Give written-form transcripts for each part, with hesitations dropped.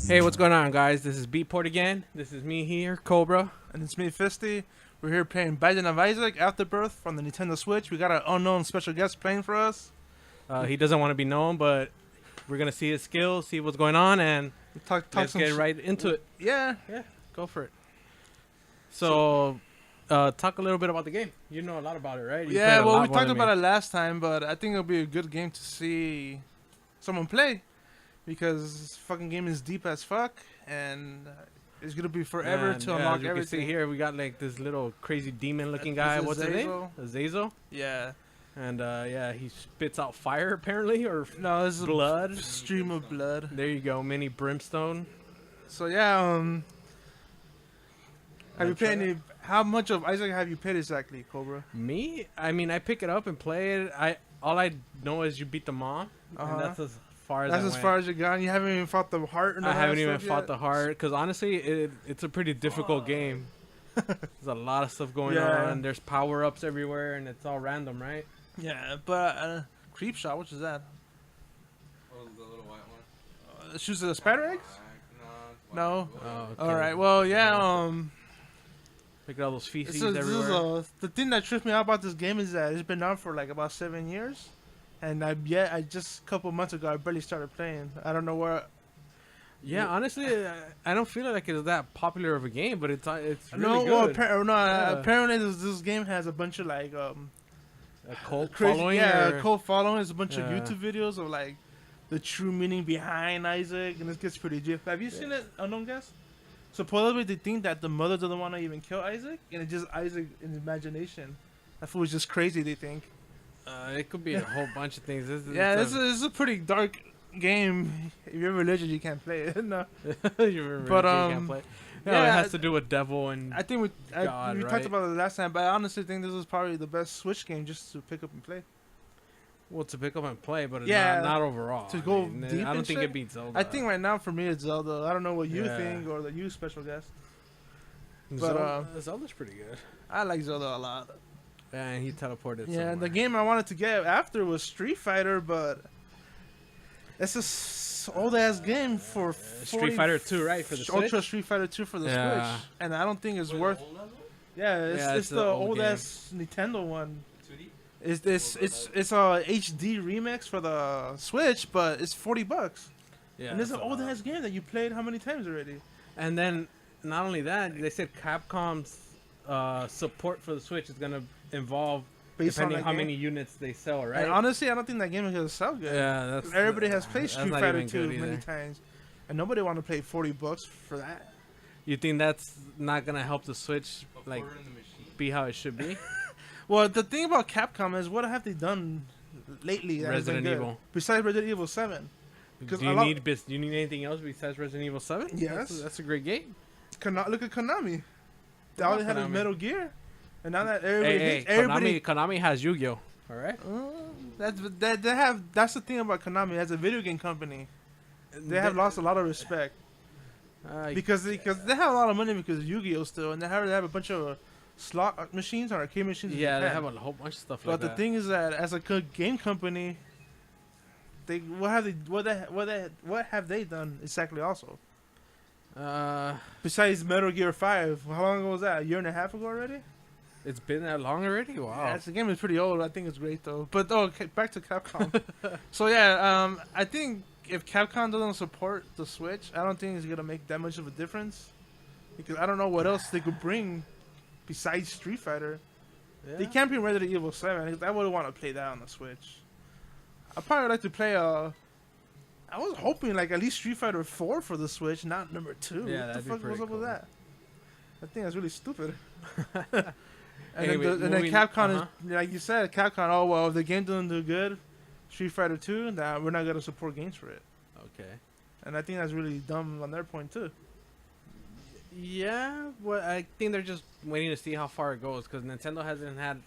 Hey, what's going on, guys? This is Beatport again. This is me here, Cobra. And it's me, Fisty. We're here playing Binding of Isaac Afterbirth from the Nintendo Switch. We got an unknown special guest playing for us. He doesn't want to be known, but we're going to see his skills, see what's going on, and let's get right into it. Yeah, go for it. So, talk a little bit about the game. You know a lot about it, right? We talked about it last time, but I think it'll be a good game to see someone play. Because this fucking game is deep as fuck, and it's gonna be forever to unlock everything. You can see here, we got like this little crazy demon-looking guy. What's his name? Azazel. Yeah. And he spits out fire apparently, or no, this is blood. A stream of blood. There you go, mini brimstone. So yeah, have you played any? How much of Isaac have you played exactly, Cobra? Me? I mean, I pick it up and play it. All I know is you beat the mom, and that's as far as you're gone. You haven't even fought the heart. I haven't even fought the heart because honestly, it's a pretty difficult game. There's a lot of stuff going on. There's power ups everywhere, and it's all random, right? Yeah, but creep shot. Which is that? Oh, the little white one. Shoots the spider eggs? No. Oh, okay. All right. Well, yeah. Look at all those feces everywhere. The thing that tripped me out about this game is that it's been out for like about 7 years. And I just a couple months ago, I barely started playing. I don't know where. Yeah, honestly, I don't feel like it's that popular of a game, but it's really good. Apparently this game has a bunch of like a cult following. Yeah, a cult following. There's a bunch of YouTube videos of like the true meaning behind Isaac, and it gets pretty deep. Have you seen it, Unknown Guest? Supposedly they think that the mother doesn't want to even kill Isaac, and it's just Isaac in his imagination. That fool is just crazy, they think. It could be a whole bunch of things. This is a pretty dark game. If you're religious, you can't play it. No. You can't play it. No, it has to do with devil and I think we right? talked about it last time, but I honestly think this is probably the best Switch game just to pick up and play. Well, to pick up and play, but not overall. To go deep I don't think it beats Zelda. I think right now for me it's Zelda. I don't know what you think or you special guest. But Zelda's pretty good. I like Zelda a lot. Yeah, and he teleported. Yeah, somewhere. The game I wanted to get after was Street Fighter, but it's this old ass game for Street Fighter 2, right? For the Switch? Ultra Street Fighter 2 for the Switch, and I don't think it's worth. It's the old ass Nintendo one. 2D? It's a HD remix for the Switch, but it's $40. Yeah, and it's an old ass game that you played how many times already? And then not only that, they said Capcom's support for the Switch is gonna involve depending on how many units they sell, right? And honestly, I don't think that game is gonna sell good. Yeah, everybody has played Street Fighter 2 many times, and nobody want to pay $40 for that. You think that's not gonna help the Switch like be how it should be? Well, the thing about Capcom is, what have they done lately? Resident Evil. Besides Resident Evil 7. Do you need anything else besides Resident Evil 7? Yes, that's a great game. Look at Konami. All they had is Metal Gear, and now that everybody Konami has Yu-Gi-Oh. All right. That's the thing about Konami as a video game company. They have lost a lot of respect because they have a lot of money because of Yu-Gi-Oh still, and they have a bunch of slot machines or arcade machines. Yeah, they have a whole bunch of stuff like that. But the thing is that as a good game company, what have they done exactly also? Besides Metal Gear 5, how long ago was that? A year and a half ago already? It's been that long already? Wow. Yeah, the game is pretty old. I think it's great though. But back to Capcom. So yeah, I think if Capcom doesn't support the Switch, I don't think it's gonna make that much of a difference. Because I don't know what else they could bring besides Street Fighter. Yeah. They can't be Resident Evil 7 because I wouldn't want to play that on the Switch. I probably would like to play I was hoping like at least Street Fighter 4 for the Switch, not number 2. Yeah, what the fuck was up with that? I think that's really stupid. And anyway, then Capcom is, like you said, Capcom, oh well, if the game doesn't do good, Street Fighter 2, nah, we're not going to support games for it. Okay. And I think that's really dumb on their point too. Yeah, well, I think they're just waiting to see how far it goes because Nintendo hasn't had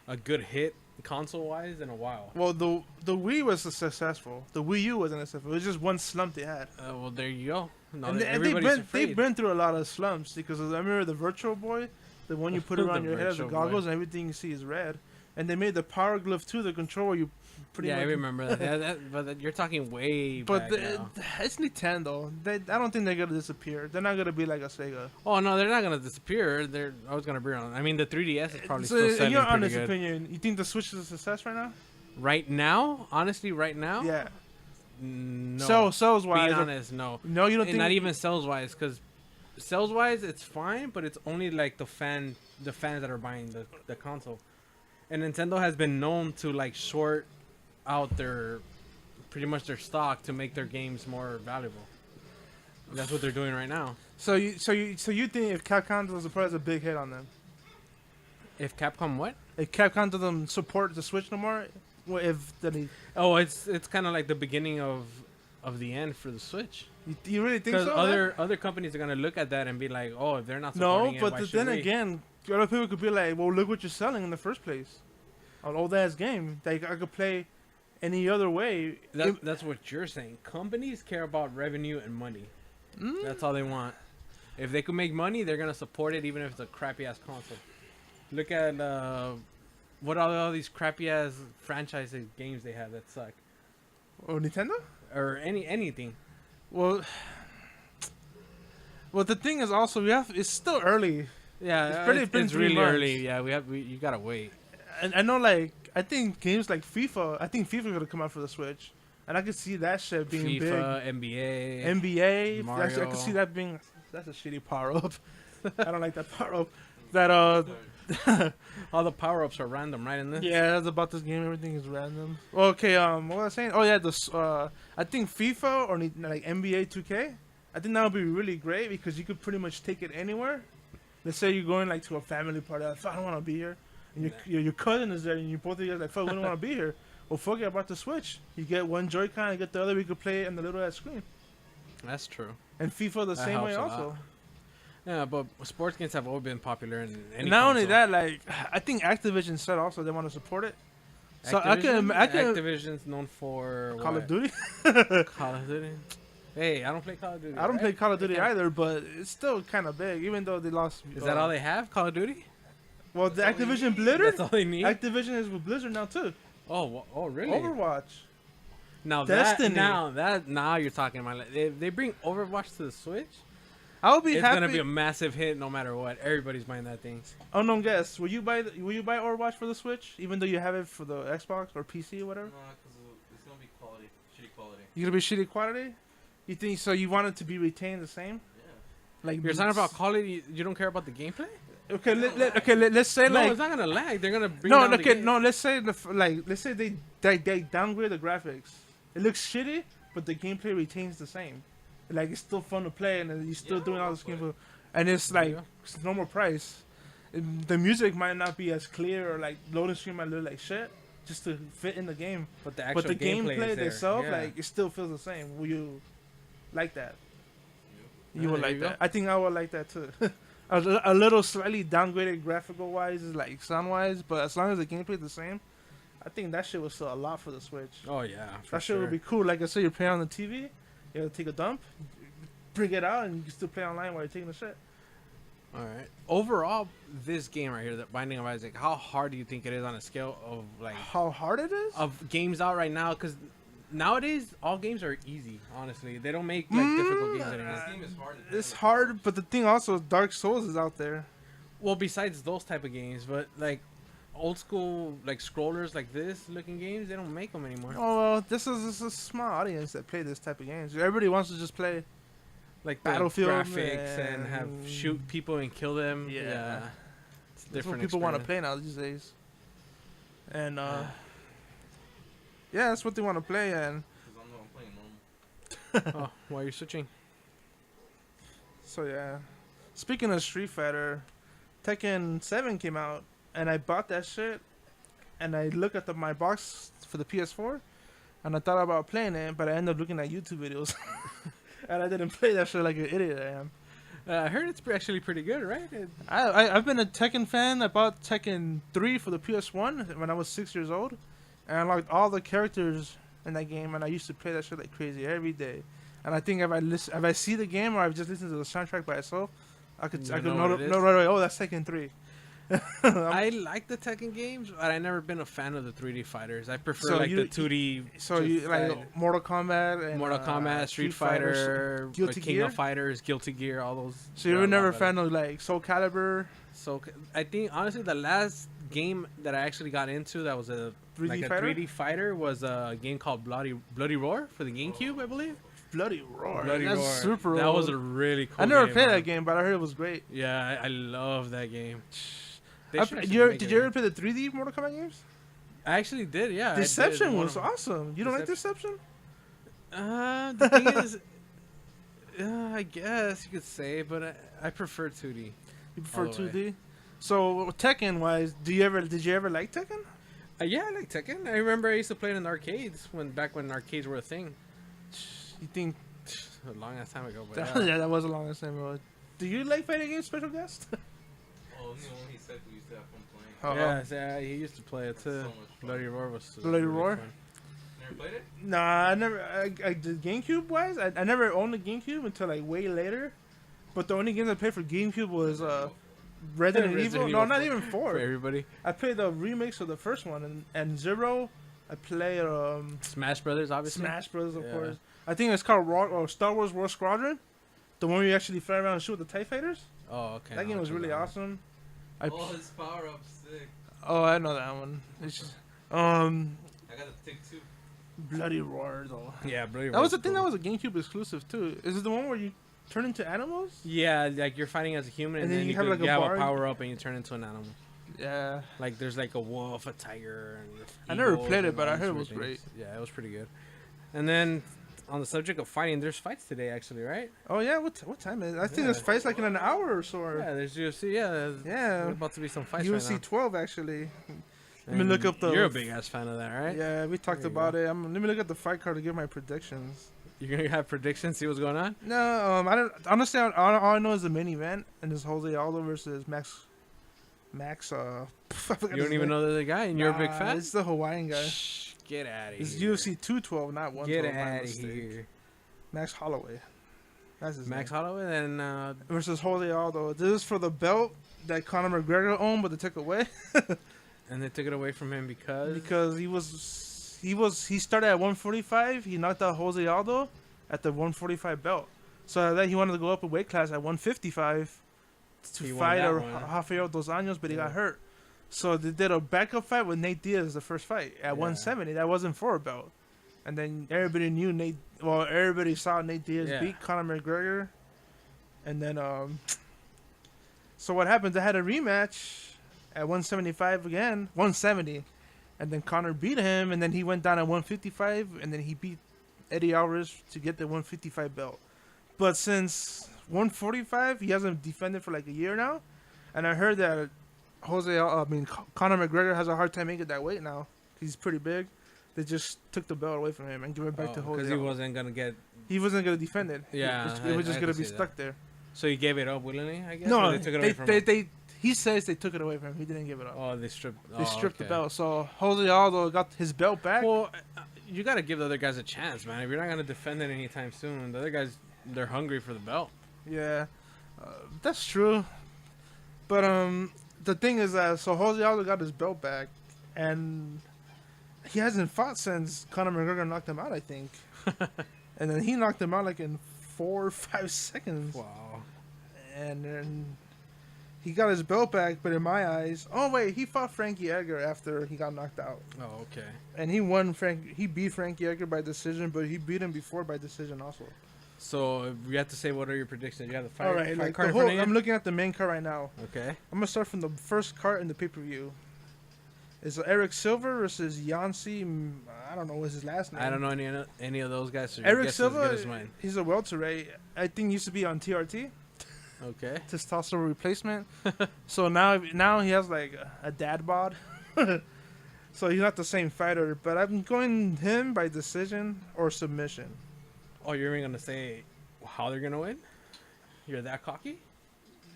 a good hit console-wise in a while. Well, the Wii was successful. The Wii U wasn't successful. It was just one slump they had. Well, there you go. And they've been through a lot of slumps because I remember the Virtual Boy. The one you put around your head as the virtual goggles, boy. and everything you see is red. And they made the power glove too, the controller you pretty Yeah, much. I remember that. But you're talking way But back now. it's Nintendo. I don't think they're gonna disappear. They're not gonna be like a Sega. Oh no, they're not gonna disappear. They're always gonna be around. I mean, the 3DS is probably So, still in selling your pretty honest good. opinion, you think the Switch is a success right now? Right now, honestly, right now, Yeah. no. Sales Being wise, honest, no. no, you don't And think. not even sales wise, because sales wise it's fine, but it's only like the fans that are buying the console. And Nintendo has been known to like short out pretty much their stock to make their games more valuable. That's what they're doing right now. So you think if Capcom doesn't support, it's a big hit on them? If Capcom what? If Capcom doesn't support the Switch no more, what if then Oh, it's kind of like the beginning of the end for the Switch. you really think Because so? other companies are gonna look at that and be like, oh, if they're not no, supporting it, but why should then we? again, other people could be like, well, look what you're selling in the first place, an old ass game that I could play any other way. That's what you're saying. Companies care about revenue and money. That's all they want. If they could make money, they're gonna support it, even if it's a crappy ass console. Look at what are all these crappy ass franchise games they have that suck, Oh, Nintendo? or anything. Well, the thing is also it's still early. Yeah, It's been it's 3 really months. early. Yeah, you gotta wait. And I know, like, I think games like FIFA, I think FIFA gonna come out for the Switch, and I could see that shit being FIFA, big. NBA, NBA, I Mario. could see that being. That's a shitty power up. I don't like that power up. That all the power ups are random, right? In this. yeah, that's about this game. Everything is random. Okay, what was I saying? Oh yeah, I think FIFA or like NBA 2K. I think that would be really great because you could pretty much take it anywhere. Let's say you're going like to a family party. Like, I don't want to be here. And your cousin is there, and you both of you guys like, fuck, we don't want to be here. Well, fuck it, about the Switch. You get one Joy-Con, you get the other, we could play it on the little ass screen. That's true. And FIFA the That same way helps a also. lot. Yeah, but sports games have always been popular in any Not only console. that, like I think Activision said also they want to support it. So I can Activision's known for Call what? of Duty. Call of Duty. Hey, I don't play Call of Duty. I don't right? play Call of Duty Okay. either, but it's still kind of big, even though they lost. Is that all they have? Call of Duty? Well, the That's all we Activision need. Blizzard. That's all they need. Activision is with Blizzard now too. Oh, really? Overwatch. Now Destiny. now you're talking about. If they bring Overwatch to the Switch, I would be it's happy. gonna be a massive hit no matter what. Everybody's buying that thing. Unknown guess. Will you buy Overwatch for the Switch, even though you have it for the Xbox or PC or whatever? No, because it's gonna be quality, shitty quality. You gonna be shitty quality? You think so? You want it to be retained the same? Yeah. Like You're talking about quality. You don't care about the gameplay? Okay, let's say No, like it's not gonna lag. They're gonna bring no, down the okay, game. no. Let's say let's say they downgrade the graphics. It looks shitty, but the gameplay retains the same. Like it's still fun to play, and then you're still Yeah, doing all I'll this play game, and it's like Yeah. it's normal price. The music might not be as clear, or like loading screen might look like shit, just to fit in the game. But the actual But the gameplay is there. itself, Yeah. like it still feels the same. Will you like that? Yeah, You would there like you that. go. I think I would like that too. A little slightly downgraded graphical wise, is like sound wise, but as long as the gameplay is the same, I think that shit will sell a lot for the Switch. Oh yeah, for That shit sure. would be cool. Like I said, you're playing on the TV, you gotta take a dump, bring it out, and you can still play online while you're taking the shit. All right. Overall, this game right here, the Binding of Isaac, how hard do you think it is on a scale of like How hard it is? of games out right now? Because nowadays all games are easy. Honestly, they don't make like difficult games anymore. This game is hard. It's hard, but the thing also is Dark Souls is out there. Well, besides those type of games, but like old school like scrollers like this looking games, they don't make them anymore. Oh well, this is a small audience that play this type of games. Everybody wants to just play. Like the Battlefield graphics and have and- shoot people and kill them. Yeah. Yeah. It's That's what different. people want to experience. play now these days. And yeah, that's what they want to play. And Because I'm playing normal. Oh, why are you switching? so yeah, speaking of Street Fighter, Tekken 7 came out, and I bought that shit. And I looked at my box for the PS4, and I thought about playing it, but I ended up looking at YouTube videos, and I didn't play that shit like an idiot I am. I heard it's actually pretty good, right? I've been a Tekken fan. I bought Tekken 3 for the PS1 when I was 6 years old, and I liked all the characters in that game, and I used to play that shit like crazy every day. And I think if I see the game or I've just listened to the soundtrack by itself, I could You know know what it is? right away. Oh, that's Tekken 3. I like the Tekken games, but I never been a fan of the 3D fighters. I prefer So like you- the 2D. So you like Mortal Kombat and Mortal Kombat, Street Fighter, Guilty King Gear? of Fighters, Guilty Gear, all those. So you they're were a lot never a better. fan of like Soul Calibur, So I think honestly, the last game that I actually got into that was a 3D like a fighter? 3D fighter was a game called Bloody Roar for the GameCube, I believe. Bloody Roar. Bloody That's Roar. super That old. was a really cool. I never game, played man. that game, but I heard it was great. Yeah, I love that game. They I, should did actually you, make did it, you ever man. play the 3D Mortal Kombat games? I actually did. Yeah. I did. Deception One was of- awesome. You don't like Deception? The thing is, I guess you could say, but I prefer 2D. You prefer all the way. 2D? So Tekken wise, did you ever like Tekken? Yeah, I like Tekken. I remember I used to play it in arcades back when arcades were a thing. You think A long ass time ago, but that, yeah. that was a long time ago. Do you like fighting games, special guest? Oh, only one he said we used to have fun playing. Uh-oh. Yeah, he used to play it too. So much fun. Bloody Roar was Bloody Roar? fun. Never played it? Nah, I never. I did GameCube wise. I never owned a GameCube until like way later. But the only games I played for GameCube was Resident Evil. No, not even For 4. everybody. I played the remix of the first one and Zero. I played Smash Brothers, obviously. Smash Brothers, of Yeah. course. I think it's called Star Wars War Squadron. The one where you actually fly around and shoot with the TIE Fighters. Oh, okay. That game was really awesome. I Oh, his power up's sick. I know that one. It's just, I got the tick too. Bloody Roar though. Yeah, Bloody Roar. That was the thing that was a GameCube exclusive too. Is it the one where you turn into animals? Yeah, like you're fighting as a human, and then you have, could, like, a you have bar- a power up, and you turn into an animal. Yeah. Like there's like a wolf, a tiger, and I never eagles played it, and but all I these heard it different was things. Yeah, it was pretty good. And then on the subject of fighting, there's fights today actually, right? Oh yeah. What time is it? I think Yeah. there's fights like in an hour or so. Yeah, there's UFC. Yeah, there's Yeah. about to be some fights UFC right now. 12 actually. Let me And look up the. You're a big ass fan of that, right? Yeah, we talked There you about it. Let me look at the fight card to give my predictions. You're gonna have predictions, see what's going on. No, I don't. Honestly, all I know is the main event, and it's Jose Aldo versus Max. I forgot You his don't even name. know the guy, and you're a big Nah, fan. It's the Hawaiian guy. Shh, get out of It's here. UFC 212, not 112. Get my out of mistake. here. Max Holloway. That's his Max name. Holloway, then Versus Jose Aldo. This is for the belt that Conor McGregor owned, but they took away and they took it away from him because he started at 145. He knocked out Jose Aldo at the 145 belt. So then he wanted to go up a weight class at 155 to He won fight that one. Rafael dos Anjos, but he got Yeah. hurt. So they did a backup fight with Nate Diaz the first fight at 170. That wasn't for a belt. And then everybody knew Nate. Well, everybody saw Nate Diaz Yeah. beat Conor McGregor. And then, so what happened? They had a rematch at 175 again, 170, and then Conor beat him, and then he went down at 155, and then he beat Eddie Alvarez to get the 155 belt. But since 145, he hasn't defended for like a year now, and I heard that Conor McGregor has a hard time making that weight now. He's pretty big. They just took the belt away from him and give it back to Jose. because he wasn't gonna get. He wasn't gonna defend it. Yeah, it was I just gonna can be see that. stuck there. So he gave it up willingly, I guess. No, Or they took it away from him. he says they took it away from him. He didn't give it up. Oh, they stripped. They stripped the okay. belt. So Jose Aldo got his belt back. Well, you gotta give the other guys a chance, man. If you're not gonna defend it anytime soon, the other guys, they're hungry for the belt. Yeah, that's true. But the thing is that so Jose Aldo got his belt back, and he hasn't fought since Conor McGregor knocked him out, I think. And then he knocked him out like in 4 or 5 seconds. Wow. And then he got his belt back, but in my eyes, oh wait, he fought Frankie Edgar after he got knocked out, Oh, okay. and he beat Frankie Edgar by decision, but he beat him before by decision also. So if you have to say, what are your predictions? You have the fight, All right, fight like card the in front whole, of I'm you? looking at the main card right now. Okay. I'm gonna start from the first card in the pay-per-view. It's Eric Silva versus Yancy. I don't know what's his last name. I don't know any of those guys. So your Eric guess is as good Silva, as mine. he's a welterweight. I think used to be on TRT, Okay. testosterone replacement. So now he has like a dad bod. So he's not the same fighter, but I'm going him by decision or submission. Oh, you're even gonna say how they're gonna win? You're that cocky?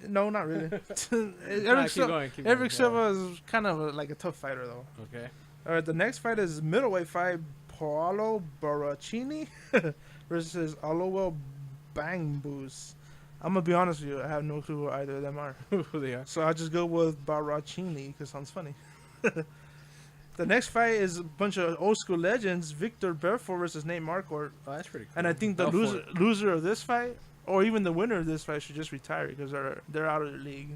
No, not really. Nah, Eric keep going. Keep Eric going. Silva is kind of like a tough fighter though. Okay. All right, the next fight is middleweight fight: Paolo Baracchini versus Aloel Bangbus. I'm gonna be honest with you. I have no clue who either of them are. Who they are? So I'll just go with Barachini because it sounds funny. The next fight is a bunch of old school legends: Victor Belfort versus Nate Marquardt. Oh, that's pretty cool. And I think the Belfort. loser of this fight, or even the winner of this fight, should just retire because they're out of the league.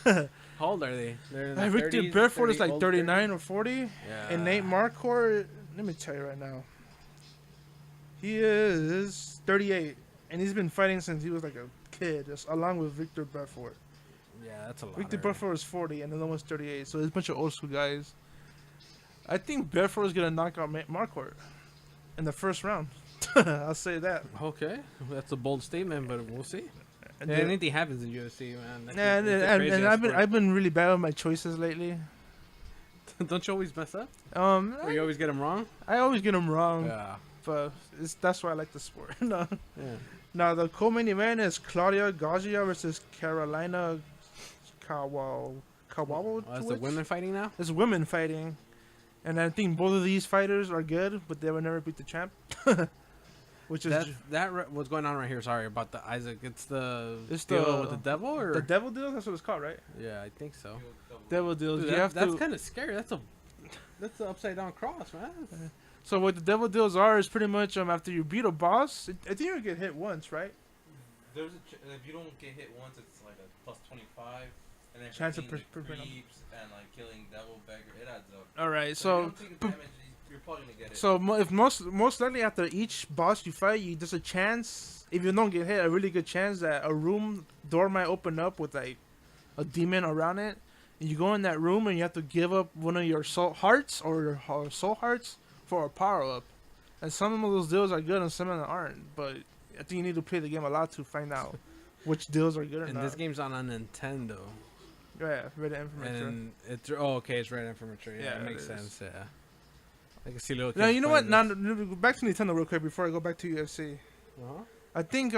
How old are they? They're in their Victor 30s, Belfort is 30, like old 39 or 40, 30s? Yeah. and Nate Marquardt, let me tell you right now, he is 38, and he's been fighting since he was like a kid, just along with Victor Belfort. Yeah, that's a lot. Victor already. Belfort is 40, and the other one's 38, so there's a bunch of old school guys. I think Belfort is gonna knock out Marquardt in the first round. I'll say that. Okay, that's a bold statement, but we'll see. And, Yeah, then- anything happens in UFC, man. Like, and, it's a and, crazy and ass I've been really bad with my choices lately. sport. Don't you always mess up? Or you always get them wrong? I always get them wrong, Yeah. but that's why I like the sport. No. Yeah. Now the co-main event is Claudia Gagia versus Carolina Kawawa. Oh, that's the women fighting now? It's women fighting, and I think both of these fighters are good, but they will never beat the champ. Which is What's going on right here? Sorry about the Isaac. It's the It's deal the- with the devil, or the Devil Deal. That's what it's called, right? yeah, I think so. Devil Deals. Dude, You have that's to. kind of scary. That's an upside down cross, man. So what the Devil Deals are is pretty much after you beat a boss. I think you get hit once, right? There's if you don't get hit once, it's like a plus 25, and then Chance of hitting the per- creeps and like killing devil beggar, it adds up. All right. if you So don't take damage, you're probably gonna get it. So if most likely after each boss you fight, there's a chance, if you don't get hit, a really good chance that a room door might open up with like a demon around it, and you go in that room and you have to give up one of your soul hearts or your soul hearts for a power up. And some of those deals are good and some of them aren't. But I think you need to play the game a lot to find out which deals are good or And not. this game's on a Nintendo. Yeah, read the information. And it's okay, it's right in for mature. Yeah, Yeah, it it makes is. sense. Yeah, I can see little. Now kids you know what? playing Now this. back to Nintendo real quick before I go back to UFC. Uh-huh. I think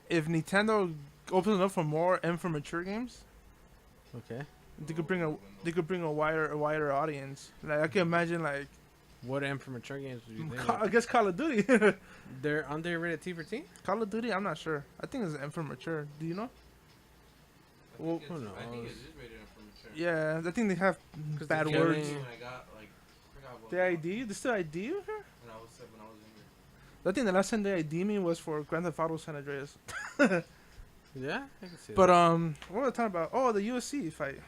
if Nintendo opens it up for more and for mature games, Okay. they could bring a wider audience. Like I can imagine like What M for mature games do you think? I guess Call of Duty. They're aren't they rated T for T? Call of Duty, I'm not sure. I think it's M for mature. Do you know? Well, I who think it knows? is rated for mature. Yeah, I think they have 'Cause bad they're words. killing- When I got like, I forgot what. They ID? They still ID you here? When I was younger. I think the last time they ID me was for Grand Theft Auto San Andreas. Yeah, I can see But that. what was I talking about? Oh, the UFC fight.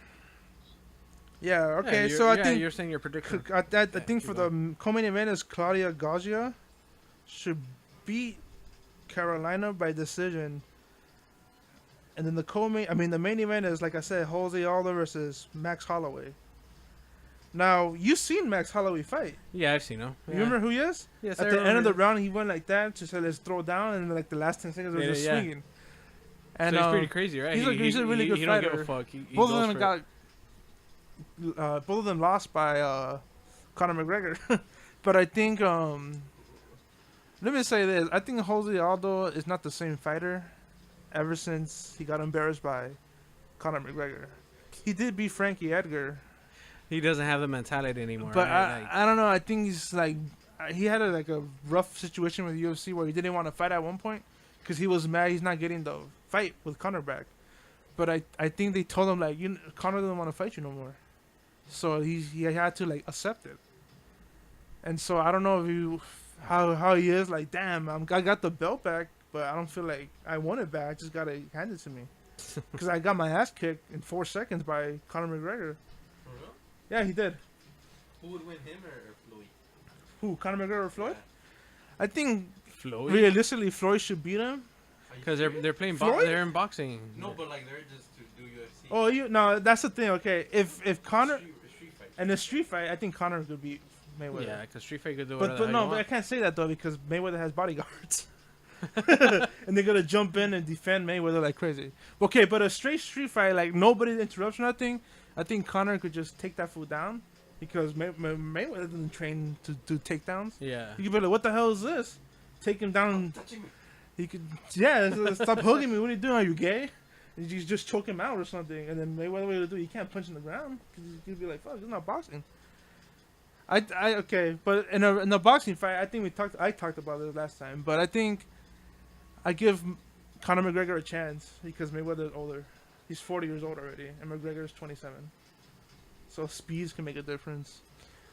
Yeah. Okay. Yeah, So I yeah, think you're saying your prediction. I Yeah, think keep for the co-main event is Claudia Gagia should beat Carolina by decision, and then the main event is like I said, Jose Aldo versus Max Holloway. Now you've seen Max Holloway fight. Yeah, I've seen him. You remember who he is? Yes, At the end of the round, he went like that to say let's throw down, and like the last 10 seconds was Yeah, just yeah. swinging. And So he's pretty crazy, right? he's a really good he don't give fighter. a fuck. He both goes of them for it. both of them lost by Conor McGregor. But I think let me say this: I think Jose Aldo is not the same fighter ever since he got embarrassed by Conor McGregor. He did beat Frankie Edgar, He doesn't have the mentality anymore. but right? I don't know. I think he's like he had a rough situation with UFC where he didn't want to fight at one point because he was mad he's not getting the fight with Conor back. But I think they told him like Conor doesn't want to fight you no more, so he had to like accept it. And so I don't know if how he is like damn I got the belt back, but I don't feel like I want it back. I just gotta hand it to me because I got my ass kicked in 4 seconds by Conor McGregor. For real? Yeah, he did. Who would win, him or Floyd? Who, Conor McGregor or Floyd? Yeah. I think Floyd, realistically Floyd should beat him. Are you because serious? they're playing. Floyd? They're in boxing. No, but like they're just to do UFC. Oh, no, that's the thing. Okay, if Conor Street fight. in a street fight, I think Conor could beat Mayweather. Yeah, because Street Fight could do but whatever. but no, but I can't say that though because Mayweather has bodyguards, and they're gonna jump in and defend Mayweather like crazy. Okay, but a straight street fight, like nobody interrupts nothing. I think Conor could just take that fool down because Mayweather didn't train to do takedowns. Yeah. He could be like, "What the hell is this?" Take him down. Touching me. He could, stop hugging me. What are you doing? Are you gay? And you just choke him out or something. And then Mayweather, what do you do? You can't punch in the ground because he'd be like, "Fuck, it's not boxing." Okay, but in a boxing fight, I think I talked about this last time. But I think I give Conor McGregor a chance because Mayweather's older. He's 40 years old already, and McGregor's 27. So speeds can make a difference.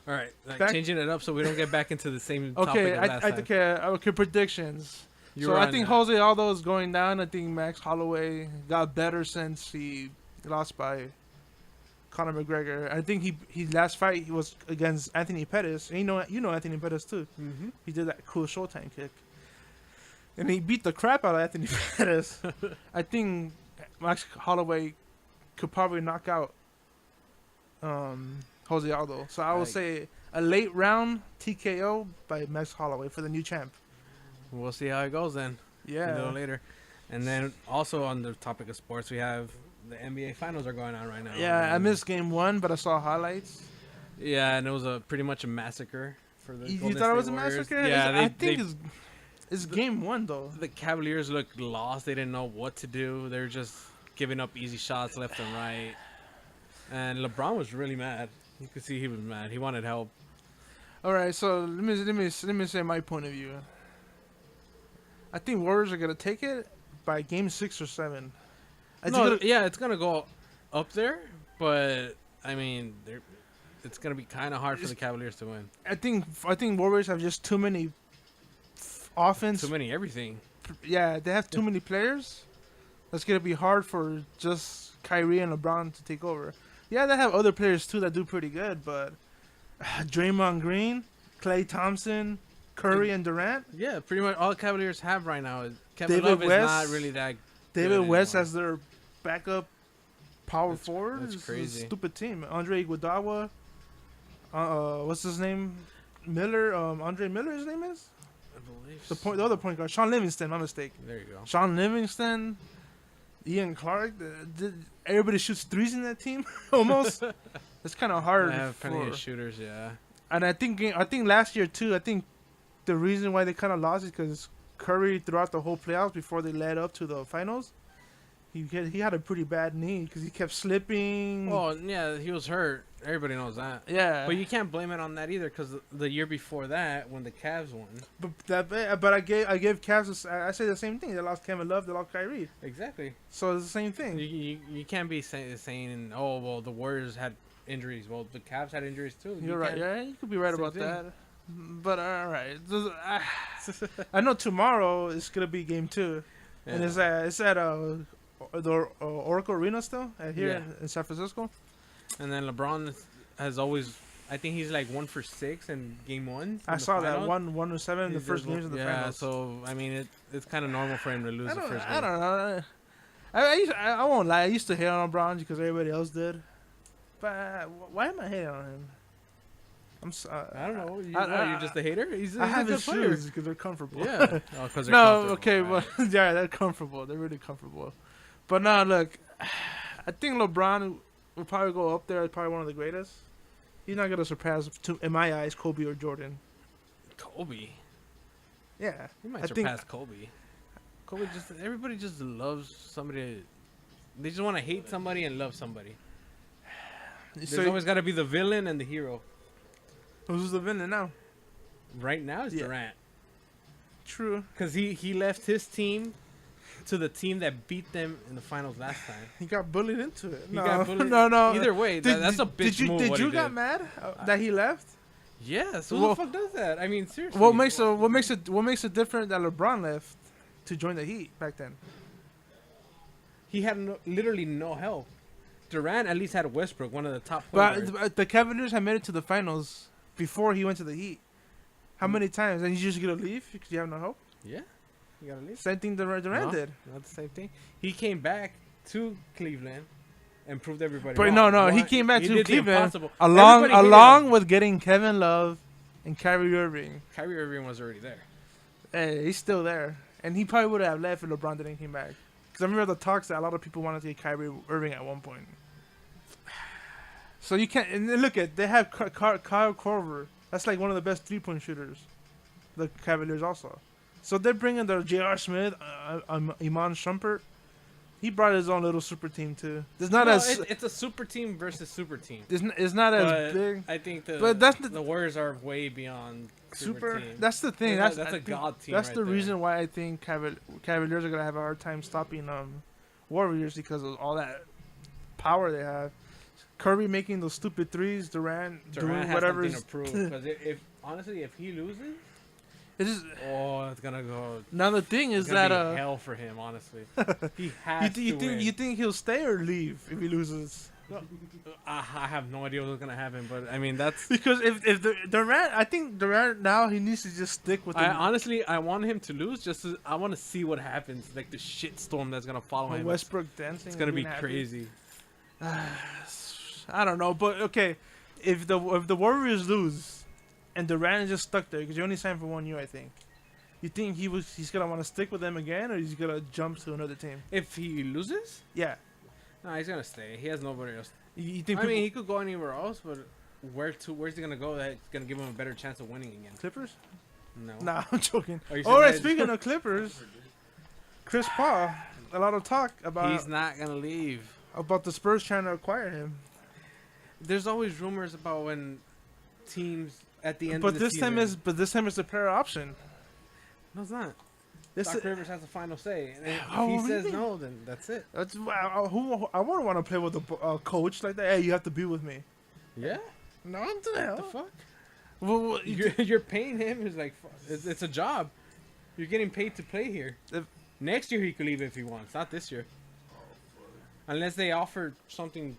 All right, like Back- changing it up so we don't get back into the same topic Okay, as last time. okay, predictions. You So were I on think that. Jose Aldo is going down. I think Max Holloway got better since he lost by Conor McGregor. I think his last fight he was against Anthony Pettis. And you know Anthony Pettis too. Mm-hmm. He did that cool Showtime kick, and he beat the crap out of Anthony Pettis. I think Max Holloway could probably knock out Jose Aldo. So I would Like- say a late round TKO by Max Holloway for the new champ. We'll see how it goes then. A little Yeah. later. And then also on the topic of sports, we have the NBA finals are going on right now. Yeah, I And- missed game 1, but I saw highlights. Yeah, and it was pretty much a massacre for the. You Golden thought it was State a Warriors. massacre? Yeah, I think it's game 1 though. the Cavaliers looked lost. They didn't know what to do. They're just giving up easy shots left and right. And LeBron was really mad. You could see he was mad. He wanted help. All right, so let me say my point of view. I think Warriors are gonna take it by game 6 or 7. It's gonna go up there, but I mean, it's gonna be kind of hard for the Cavaliers to win. I think Warriors have just too many offense. Too many everything. Yeah, they have too many players. That's gonna be hard for just Kyrie and LeBron to take over. Yeah, they have other players too that do pretty good, but Draymond Green, Klay Thompson, Curry, and Durant. Yeah, pretty much all Cavaliers have right now is Kevin David Love is West- not really that. David good West anymore. as their backup power That's- forward. that's It's crazy. a stupid team. Andre Iguodala. What's his name? Miller. Andre Miller. His name is I believe the other point guard. Sean Livingston. My mistake. There you go. Sean Livingston. Ian Clark. Everybody shoots threes in that team. Almost. It's kind of hard. They have plenty for- of shooters. Yeah. And I think last year too. I think the reason why they kind of lost is because Curry throughout the whole playoffs before they led up to the finals, he had a pretty bad knee because he kept slipping. Well, yeah, he was hurt. Everybody knows that. Yeah, But you can't blame it on that either, because the year before that, when the Cavs won, but I gave Cavs. I say the same thing. They lost Kevin Love. They lost Kyrie. exactly. So it's the same thing. You can't be saying, oh well, the Warriors had injuries. Well, the Cavs had injuries too. You're right. can't- Yeah, you could be right Same about thing. that. But all right, I know tomorrow is gonna be game 2, and Yeah. it's at the Oracle Arena still here Yeah. in San Francisco. And then LeBron has always, I think he's like 1 for 6 in game 1. I saw that 1-7 the first games of the yeah, finals. so I mean it's kind of normal for him to lose the first game. I don't know. I won't lie. I used to hate on LeBron because everybody else did. But why am I hating on him? I don't know. You're just a hater. He's I a have good his player. shoes because they're comfortable. Yeah. Oh, 'cause they're No, comfortable, okay, right. but yeah, they're comfortable. They're really comfortable. But no, look, I think LeBron will probably go up there as probably one of the greatest. He's not gonna surpass, in my eyes, Kobe or Jordan. Kobe. Yeah, He might I think- surpass Kobe. Kobe everybody just loves somebody. They just want to hate somebody and love somebody. There's so always got to be the villain and the hero. who's the villain now? Right now is Yeah. Durant, True. because he left his team to the team that beat them in the finals last time. He got bullied into it. He No, got bullied. no. Either way, that's a bitch did you, move. Did what you he got did. mad that he left? Yes. Who Well- the fuck does that? I mean, seriously. What makes it different that LeBron left to join the Heat back then? He had literally no help. Durant at least had Westbrook, one of the top players. But the Cavaliers had made it to the finals before he went to the Heat. How many times? And you just gonna leave because you have no help? Yeah. You gotta leave. Same thing Durant No, did. Not the same thing. He came back to Cleveland and proved everybody But wrong. no, he What? came back He to did the Cleveland impossible. along Everybody hated him. with getting Kevin Love and Kyrie Irving. Kyrie Irving was already there. Hey, he's still there, and he probably would have left if LeBron didn't came back. Because I remember the talks that a lot of people wanted to get Kyrie Irving at one point. So you can't. And then look at they have Kyle Korver. That's like one of the best 3-point shooters. The Cavaliers also. So they're bringing the J.R. Smith, Iman Shumpert. He brought his own little super team too. It's not No, as it's a super team versus super team. it's not But as big. I think But that's the Warriors are way beyond super team. That's the thing. That's I a think god team. That's right the there. reason why I think Cavaliers are gonna have a hard time stopping Warriors because of all that power they have. Curry making those stupid threes, Durant doing has whatever. something to prove. Because if honestly, if he loses, It's it's gonna go. now the thing is It's gonna that be hell for him. Honestly, he has you think he'll stay or leave if he loses? I have no idea what's gonna happen, but I mean that's. Because if Durant, I think Durant now he needs to just stick with. I want him to lose. I want to see what happens, like the shitstorm that's gonna follow him. Westbrook dancing. It's gonna be being happy. crazy. I don't know, but okay, if the Warriors lose, and Durant is just stuck there because he only signed for 1 year, I think. You think he's gonna want to stick with them again, or he's gonna jump to another team? If he loses, Yeah. no, he's gonna stay. He has nobody else. You think? I mean, he could go anywhere else, but where's he gonna go that's gonna give him a better chance of winning again? Clippers? No. Nah, I'm joking. Are you All right, serious? speaking of Clippers, Chris Paul, a lot of talk He's not gonna leave. about the Spurs trying to acquire him. There's always rumors about when teams at the end. But of the this time season, is the player option. no, it's not. This Doc Rivers has the final say, and if Oh, he says really? no, then that's it. That's I wouldn't want to play with a coach like that. Hey, you have to be with me. Yeah. No, what the What hell? the fuck? Well, You're paying him. It's like it's a job. You're getting paid to play here. If- Next year he could leave if he wants. Not this year. Unless they offer something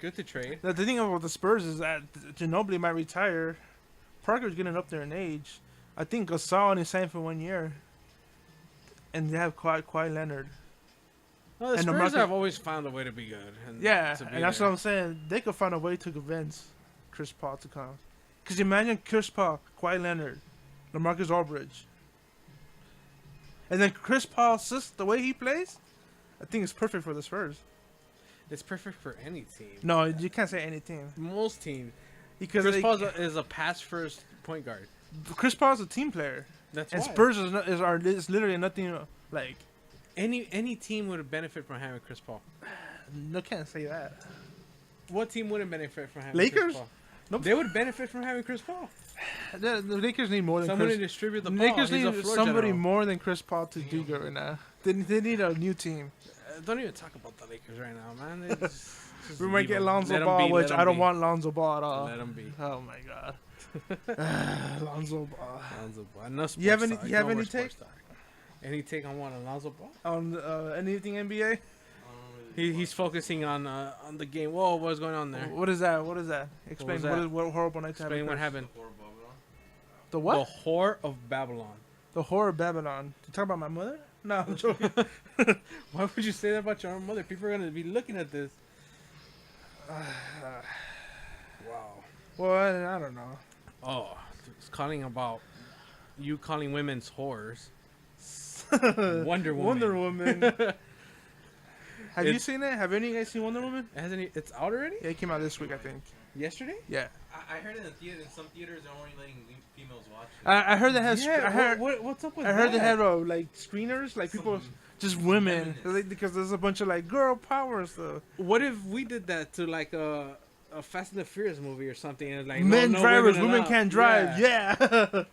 good to trade. the thing about the Spurs is that Ginobili might retire. Parker's getting up there in age. I think Gasol only signed for 1 year. And they have Kawhi Leonard. Well, the And the Spurs market- have always found a way to be good. And Yeah, to be and that's there. what I'm saying. They could find a way to convince Chris Paul to come. Because imagine Chris Paul, Kawhi Leonard, LaMarcus Aldridge. And then Chris Paul, just the way he plays, I think it's perfect for the Spurs. It's perfect for any team. No, you can't say any team. Most teams. Because Chris Paul is a pass first point guard. Chris Paul's a team player. That's And why. Spurs is literally nothing like. Any team would benefit from having Chris Paul. No, can't say that. What team wouldn't benefit from having Lakers? Chris Paul? Nope. They would benefit from having Chris Paul. The Lakers need more than Someone to Chris. distribute the The ball. Lakers He's a need floor somebody general. more than Chris Paul to do good right now. They need a new team. Don't even talk about the Lakers right now, man. They just We might leave get him. Lonzo Let him Ball, be, which let I don't him be. want Lonzo Ball at all. Let him be. Oh my god. Lonzo Ball. Lonzo Ball. No sports You have any- talk. you have No any more sports take? talk. Any take on what? On Lonzo Ball? On anything NBA? He's focusing on the game. Whoa, what's going on there? What is that? What is that? Explain. was that? What horrible night to have Explain what occurred? happened. The what? The whore of Babylon. The horror of Babylon. You talk about my mother? No, I'm joking. Why would you say that about your own mother? People are gonna be looking at this. Wow. Well, I don't know. Oh, it's calling about you calling women's whores. Wonder Woman. Wonder Woman. Have you It's- seen it? Have any of you guys seen Wonder Woman? Hasn't it? It's out already? Yeah, it came out this week, I think. Yesterday? Yeah. I heard in the theater, in some theaters, they're only letting females watch it. I heard they had. Yeah. I heard. What's up with I heard they that? had like screeners, like people, Some just women, feminists. because there's a bunch of like girl power and stuff. What if we did that to like a Fast and the Furious movie or something? And like Men no drivers, women women allowed? can't drive. Yeah. hell?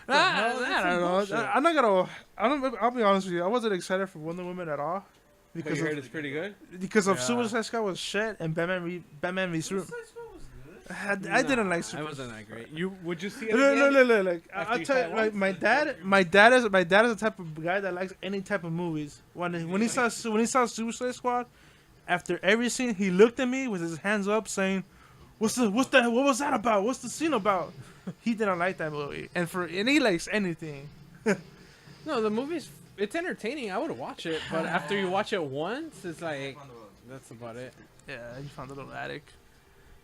I That's don't know. bullshit. I'm not gonna. I'll be honest with you. I wasn't excited for Wonder Woman at all But because you heard of, it's pretty good. because of Yeah. Suicide Squad was shit and Batman v Superman. Suicide Squad was good. I didn't like I Superman. wasn't that great. You would you see it Look, again? look. Like, After I'll you tell saw you, it like once? my dad is the type of guy that likes any type of movies. When he saw Suicide Squad, after every scene, he looked at me with his hands up, saying, what was that about? What's the scene about?" He didn't like that movie, and he likes anything. No, the movie's it's entertaining. I would watch it, but after you watch it once, it's like that's about it. Yeah, you found a little attic.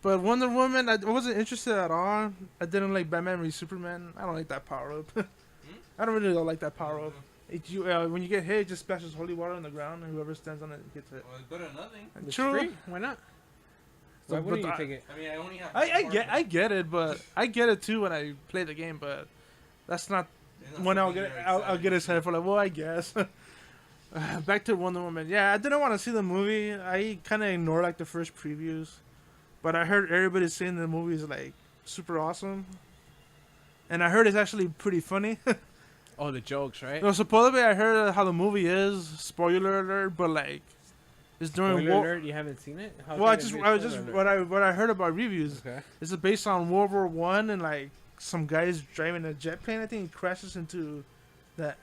But Wonder Woman, I wasn't interested at all. I didn't like Batman v Superman. I don't like that power up. I don't really like that power up. When you get hit, it just splashes holy water on the ground, and whoever stands on it gets hit. Well, it's better than nothing. It's True. free. Why not? Why But wouldn't you I- take it? I mean, I only have. I get it, but I get it too when I play the game. But that's not when I'll get excited for like. Well, I guess. Back to Wonder Woman. Yeah, I didn't want to see the movie. I kind of ignored like the first previews, but I heard everybody saying the movie is like super awesome, and I heard it's actually pretty funny. Oh, the jokes, right? No, supposedly I heard how the movie is. Spoiler alert, but like it's during Spoiler war. alert, you haven't seen it? How Well, can it be I a was just spoiler what I heard about reviews. alert? Okay. It's based on World War One, and like some guy's driving a jet plane. I think he crashes into the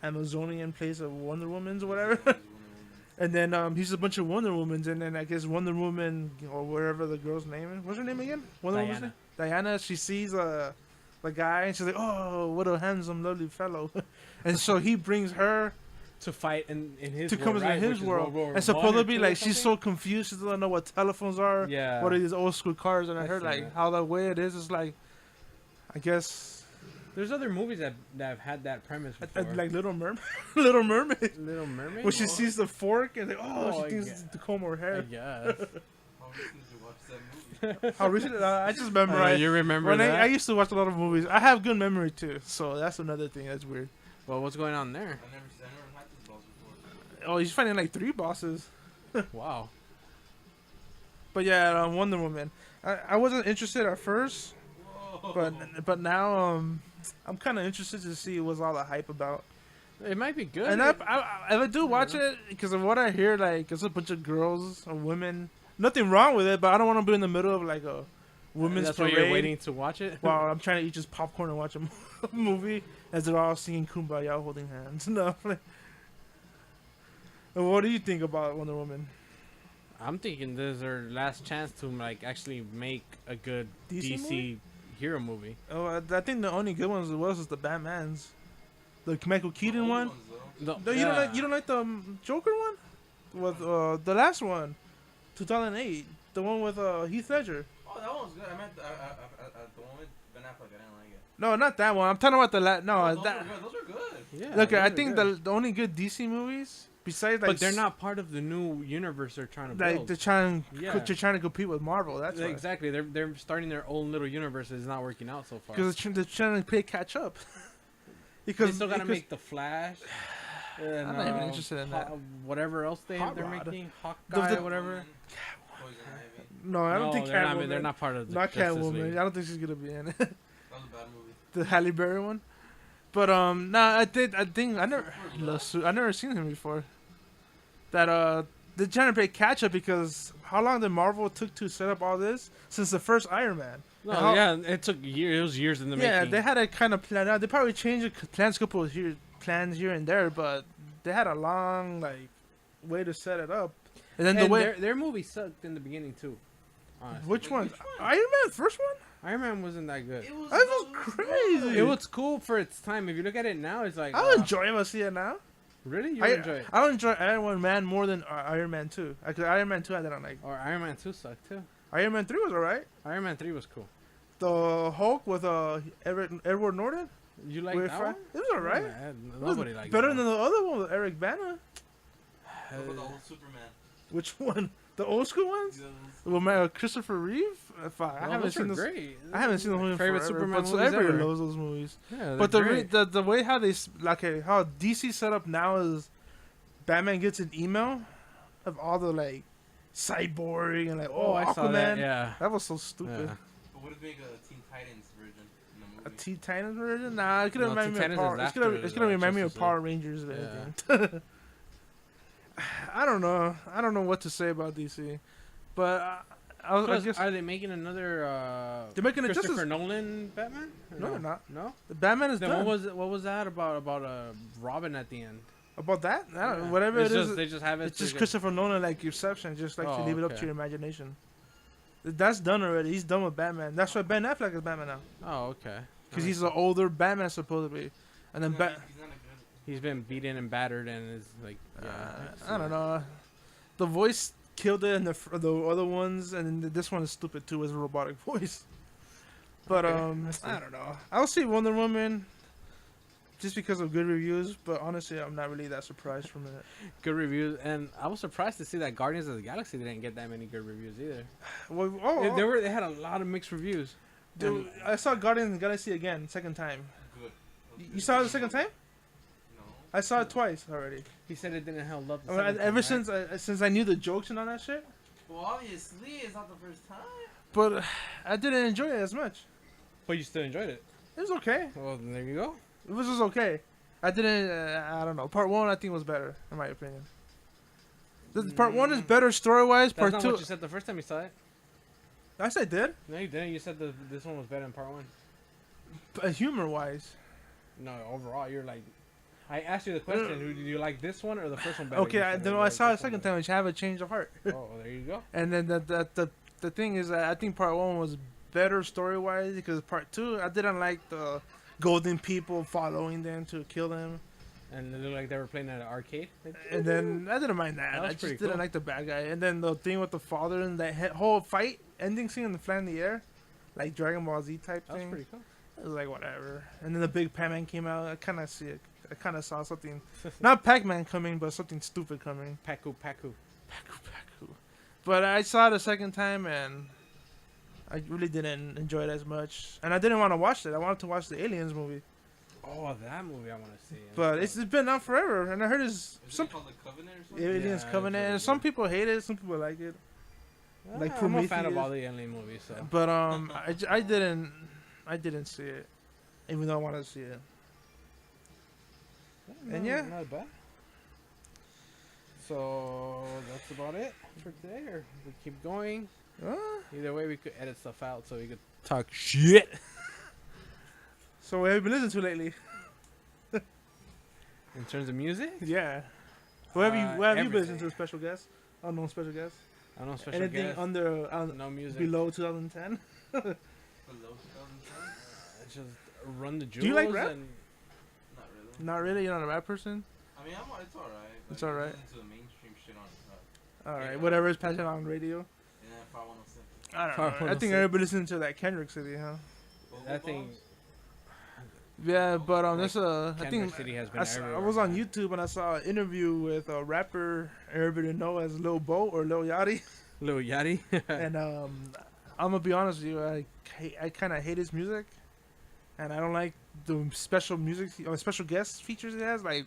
Amazonian place of Wonder Woman's or whatever. And then he's a bunch of Wonder Womans, and then I guess Wonder Woman or wherever the girl's name is. What's her name again? Wonder Woman's name? Diana. She sees the guy, and she's like, "Oh, what a handsome, lovely fellow." And so he brings her To fight in his to world, come right? in Which his is world. World War And supposedly, One or like, two or she's so confused, she doesn't know what telephones are. Yeah. What are these old school cars? And I I've heard seen like that. how the way it is like, I guess, There's other movies that have had that premise before. like Little Mermaid. Little Mermaid. Little Mermaid. When she sees the fork and like, Oh, she thinks yeah. it's to comb her I hair. guess. How recently did you watch that movie? How recently? I just memorized. You remember When that? I used to watch a lot of movies. I have good memory too, so that's another thing that's weird. Well, what's going on there? I never had this boss before. Oh, he's fighting like 3 bosses. Wow. But yeah, Wonder Woman. I wasn't interested at first, Whoa. but now I'm kind of interested to see what's all the hype about. It might be good. And if I do watch it, because of what I hear, like it's a bunch of girls or women. Nothing wrong with it, but I don't want to be in the middle of like a women's That's why parade you're waiting to watch it. while I'm trying to eat just popcorn and watch a movie as they're all singing "Kumbaya" holding hands. No. And what do you think about Wonder Woman? I'm thinking this is their last chance to like actually make a good DC DC, movie? hero movie. Oh, I think the only good ones was the Batman's, the Michael Keaton The old one. ones, though. No, You don't like the Joker one, with the last one, 2008, the one with Heath Ledger. Oh, that one was good. I meant the one with Ben Affleck. I didn't like it. No, not that one. I'm talking about the no. those, That were good. Those were good. Yeah. look, I those are think good. the only good DC movies besides like But they're not part of the new universe they're trying to like build. they're trying Yeah. they're trying to compete with Marvel. That's why. Exactly. They're starting their own little universe. It's not working out so far. Because they're trying to play catch up. They because still gotta because- make the Flash. And, I'm not even interested in that. Whatever else Hot they're Rod. making, Hawkeye, The- whatever. Poison Ivy. No, I don't No, think they're not, Catwoman. they're not part of the Not Justice Catwoman. League. I don't think she's gonna be in it. That was a bad movie. The Halle Berry one. But I think I never seen him before. That they're trying to play catch up because how long did Marvel took to set up all this since the first Iron Man? No, And how- yeah, it took years. It was years in the Yeah, making. they had to kind of plan out. They probably changed the plans a couple of plans here and there, but they had a long like way to set it up. And then And the way their movie sucked in the beginning too. Honestly. which one? Which one? Iron Man first one? Iron Man wasn't that good. It was, That was crazy. It was cool for its time. If you look at it now, it's like I'll enjoy it. I see it now. really you I enjoy it. I'll enjoy Iron Man more than Iron Man 2. Because Iron Man 2 I didn't like. Or Iron Man 2 sucked too. Iron Man 3 was alright. Iron Man 3 was cool. The Hulk with Edward Norton. You like With that Fra- one? It was alright. Nah, It was nobody liked better that than the other one with Eric Bana. What about the old Superman? Which one? The old school ones? Those- With Christopher Reeve? Fuck, I Well, haven't those seen are this. great. I haven't seen the movie in favorite forever, Superman but so movies everybody ever. loves those movies. Yeah, But they're the way how they how DC set up now is Batman gets an email of all the like Cyborg and like I Aquaman. saw that. Yeah. That was so stupid. Yeah. But what if they make a Teen Titans version in the A movie? Teen Titans version? Nah, it's gonna No, remind Teen me of Titans Power. is It's gonna after remind me of Justice League. Power Rangers and Yeah. everything. I don't know. I don't know what to say about DC, but I Plus, guess are they making another they're making a Christopher Justice. Nolan Batman? Or No, they're not. No. The Batman is Then done. what was that about Robin at the end? About that? I don't know. Yeah. Whatever It's it is. just, they just have it. It's just to- Christopher Nolan like Inception, just like to Oh, leave it up okay. to your imagination. That's done already. He's done with Batman. That's why Ben Affleck is Batman now, Oh, okay. because he's an older Batman supposedly. And then He's not a good. He's been beaten and battered and is like. Yeah, I don't know. The voice killed it in the other ones, and then this one is stupid too as a robotic voice. But Okay, I see. I don't know. I'll see Wonder Woman just because of good reviews, but honestly, I'm not really that surprised from it. Good reviews, and I was surprised to see that Guardians of the Galaxy didn't get that many good reviews either. Well, They had a lot of mixed reviews. dude, I saw Guardians of the Galaxy again, second time. Good. You saw it the second time? No. I saw it twice already. He said it didn't hold up. Ever since I knew the jokes and all that shit. Well, obviously, it's not the first time. But I didn't enjoy it as much. But you still enjoyed it. It was okay. Well, then there you go. It was just okay. I didn't. I don't know. Part 1, I think, was better, in my opinion. Part 1 is better story-wise. Part That's 2. not what you said the first time you saw it. I said did. No, you didn't. You said this one was better than part 1. Humor-wise. No, overall, you're like. I asked you the question. Do you like this one or the first one better? Okay, I saw it the second time, which I have a change of heart. Oh, there you go. And then the thing is, I think part 1 was better story-wise because part 2, I didn't like the golden people following them to kill them. And it looked like they were playing at an arcade. And then I didn't mind that. That was I just pretty didn't cool. like the bad guy. And then the thing with the father and that whole fight ending scene in the flying in the air, like Dragon Ball Z type That was thing. pretty cool. It was like whatever. And then the big Pac-Man came out. I kind of see it. I kind of saw something, not Pac-Man coming, but something stupid coming. Paku. Pacu. But I saw it a second time and I really didn't enjoy it as much. And I didn't want to watch it. I wanted to watch the Aliens movie. Oh, that movie I want to see. But it's been out forever. And I heard it's Is some it called the Covenant or something? Aliens Yeah, Covenant. it's And some people hate it. Some people like it. like I'm a fan Prometheus. of all the alien movies, so. But I didn't see it. Even though I wanted to see it. And yeah. Not bad. So that's about it for today, or we keep going. Either way, we could edit stuff out so we could talk shit. So what have you been listening to lately? In terms of music, Yeah. What have you been everything. listening to? Special guest? Unknown special guest? I don't know special Anything guest, under no music. below 2010? Below 2010? Just run the jewels. Do you like rap? And Not really. Not really. You're not a rap person. I mean, it's alright. It's alright. Listen to the mainstream shit on All right. Yeah. Whatever is passing on radio. and then 5107. I don't Far know. from I the think city. everybody listening to that Kendrick City, huh? I think Yeah, but Like, there's I Kendrick think City has been I everywhere. was on YouTube and I saw an interview with a rapper everybody know as Lil Bo or Lil Yachty, Lil Yachty. and I'm gonna be honest with you, I kind of hate his music, and I don't like the special music or special guest features it has, like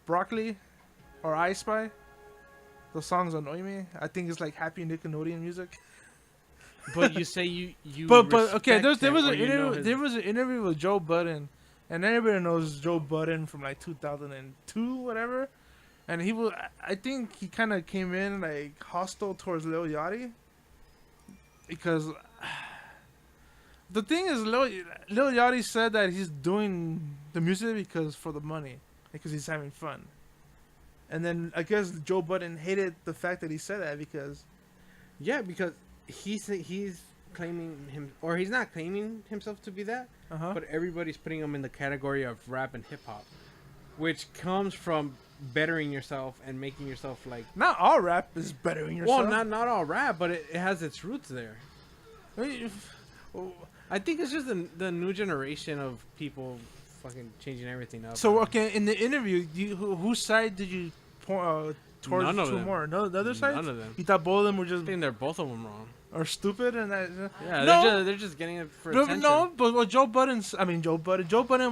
Broccoli or I Spy. Those songs annoy me. I think it's like happy Nickelodeon music. But you say you. But okay, respect there him, was or an you know interview. his- There was an interview with Joe Budden, and everybody knows Joe Budden from like 2002, whatever. And he was, I think he kind of came in like hostile towards Lil Yachty, because the thing is, Lil Yachty said that he's doing the music because for the money, because he's having fun. And then I guess Joe Budden hated the fact that he said that because Yeah, because he's claiming him, or he's not claiming himself to be that, but everybody's putting him in the category of rap and hip hop, which comes from bettering yourself and making yourself like. not all rap is bettering yourself. Well, not all rap, but it has its roots there. I think it's just the new generation of people fucking changing everything up. So okay, in the interview, whose side did you point towards None of two them. more? No, the other side. None of them. You thought both of them were I just think they're both of them wrong. or stupid and that. Yeah, no, they're just getting it for no, attention. no, but what Joe Budden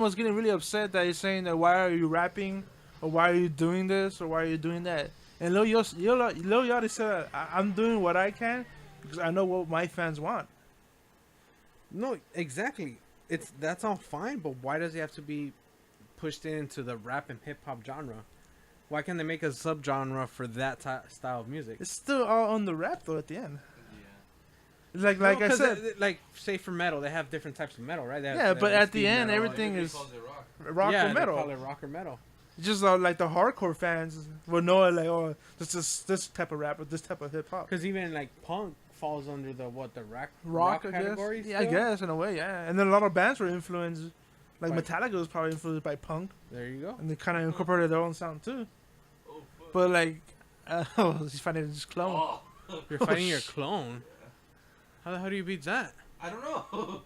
was getting really upset that he's saying that why are you rapping, or why are you doing this, or why are you doing that? And Lil Yachty said, I'm doing what I can because I know what my fans want. No, exactly. That's all fine, but why does it have to be pushed into the rap and hip hop genre? Why can't they make a subgenre for that style of music? It's still all on the rap though at the end. Yeah. Like No, I 'cause said, like say for metal, they have different types of metal, right? They have, yeah, they but have at the speed end, metal, everything Everybody is calls it rock. rock yeah, or metal. They call it rock or metal. Just like the hardcore fans will know like, oh, this type of rap or this type of hip hop. Because even like punk falls under the Rock, I guess. category. Yeah, I still? guess in a way, yeah. And then a lot of bands were influenced. Like By- Metallica was probably influenced by punk, There you go. and they kind of incorporated their own sound too. Oh, fuck. But like, oh, he's finding his clone. Oh. You're fighting your clone. How the hell do you beat that? I don't know.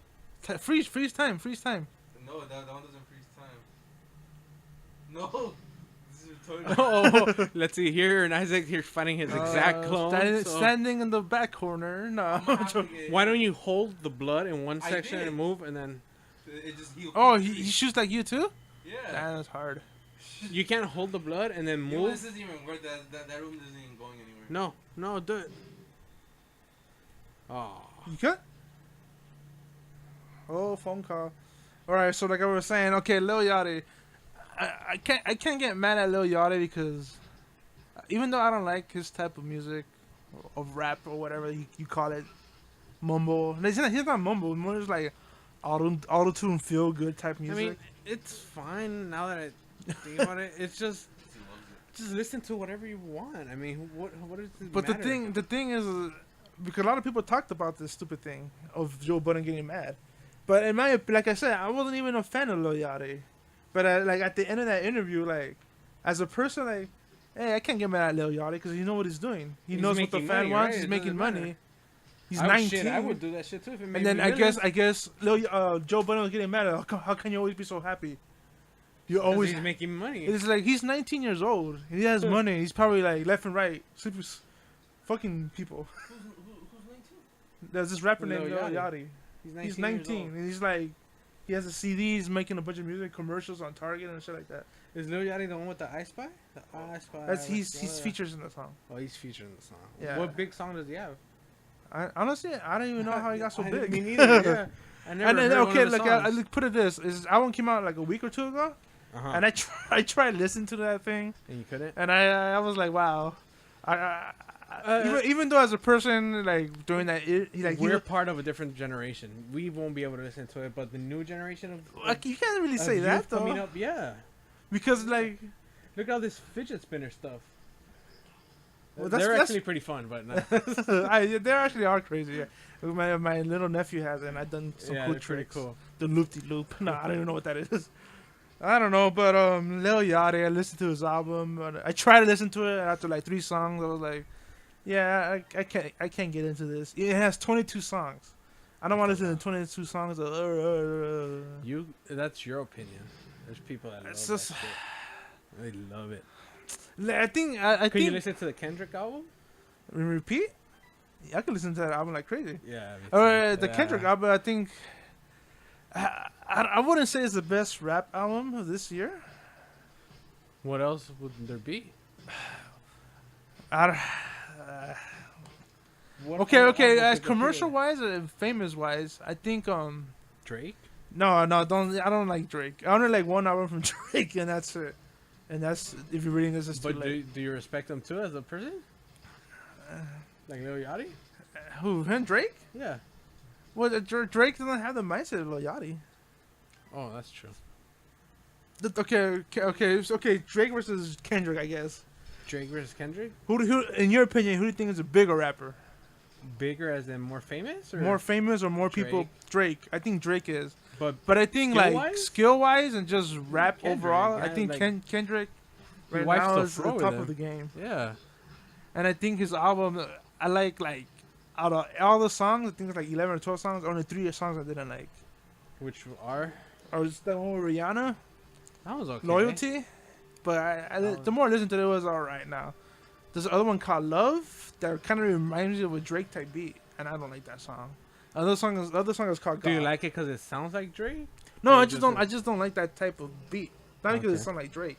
Freeze time. No, that one doesn't freeze time. No. This is retarded. Oh, let's see here, and Isaac here fighting his exact clone. so- Standing in the back corner. No. I'm gonna have to get- Why don't you hold the blood in one I section did. and move, and then It just healed. Oh, he shoots like you too? Yeah. That's hard. You can't hold the blood and then You know, move. this isn't even worth that room isn't even going anywhere. No, do it. Oh. You could? Oh, phone call. Alright, so like I was saying, okay, Lil Yachty. I can't get mad at Lil Yachty because even though I don't like his type of music, of rap or whatever you call it, mumble. He's not mumble, more just like auto-tune feel good type music. I mean, it's fine now that I think about it. It's just listen to whatever you want. I mean, what does it But matter? the thing is, because a lot of people talked about this stupid thing of Joe Budden getting mad. But in my, like I said, I wasn't even a fan of Lil Yachty. But like at the end of that interview, like as a person, like, hey, I can't get mad at Lil Yachty because you know what he's doing. He He's knows what the making fan money, wants. right? He's It making doesn't money. matter. He's Oh, 19. shit, I would do that shit too if it made And then me I millions. guess Joe Budden was getting mad at how can you always be so happy? You 'Cause always he's making money. It's like he's 19 years old. He has money. He's probably like left and right sleeping, fucking people. Who's 19? There's this rapper Lil named Lil Yachty. Yachty. He's 19 and he's like he has a CD. He's making a bunch of music commercials on Target and shit like that. Is Lil Yachty the one with the I Spy? The I Spy. That's he's features in the song. Oh, he's featured in the song. Yeah. What big song does he have? Honestly, I don't even know how he got so I- big. Me neither. Yeah. I never And then heard okay, one of the like songs. I put it this: his album came out like a week or two ago, Uh-huh. and I tried listening to that thing, And you couldn't? and I was like, wow. Even though as a person like during that, We're part of a different generation. We won't be able to listen to it, but the new generation of like you can't really say youth that coming though, up, yeah. because like Look at all this fidget spinner stuff. Well, They're that's- actually pretty fun, but no. they actually are crazy. Yeah. My little nephew has it, and I've done some yeah, cool they're pretty tricks. cool. The loop-de-loop. No, I don't even know what that is. I don't know, but Lil Yachty, I listened to his album. I tried to listen to it, and after like 3 songs, I was like, yeah, I can't get into this. It has 22 songs. I don't want to listen to 22 songs of. That's your opinion. There's people that love It's that just- shit. They love it. I think I Can you think. listen to the Kendrick album? Repeat? I could listen to that album like crazy. Yeah. me Or too. the Kendrick album, I think. I wouldn't say it's the best rap album of this year. What else would there be? I, What okay, other okay. album As could there be? commercial wise and famous wise, I think Drake. no, I don't like Drake. I only like one album from Drake, and that's it. And that's if you're reading this, it's too But late. do you respect him too as a person? Like Lil Yachty? Who? Him? Drake? Yeah. Well, Drake doesn't have the mindset of Lil Yachty. Oh, that's true. Okay. Drake versus Kendrick, I guess. Drake versus Kendrick? Who, in your opinion, who do you think is a bigger rapper? Bigger as in more famous? Or? More famous or more people? Drake. Drake. I think Drake is. But But I think like Skill-wise? skill wise and just rap Kendrick, overall, I yeah, think like- Kendrick He right wipes now the is floor the with top him. of the game. yeah. And I think his album, I like out of all the songs, I think it's like 11 or 12 songs. Only 3 songs I didn't like. Which are? Or was that one with Rihanna, That was okay. Loyalty. But the more I listen to it, it was all right. Now there's another one called Love that kind of reminds me of a Drake type beat, and I don't like that song. Another song is called God. Do you like it because it sounds like Drake? No, Or I just just don't. a- I just don't like that type of beat. Not because Okay. it sounds like Drake.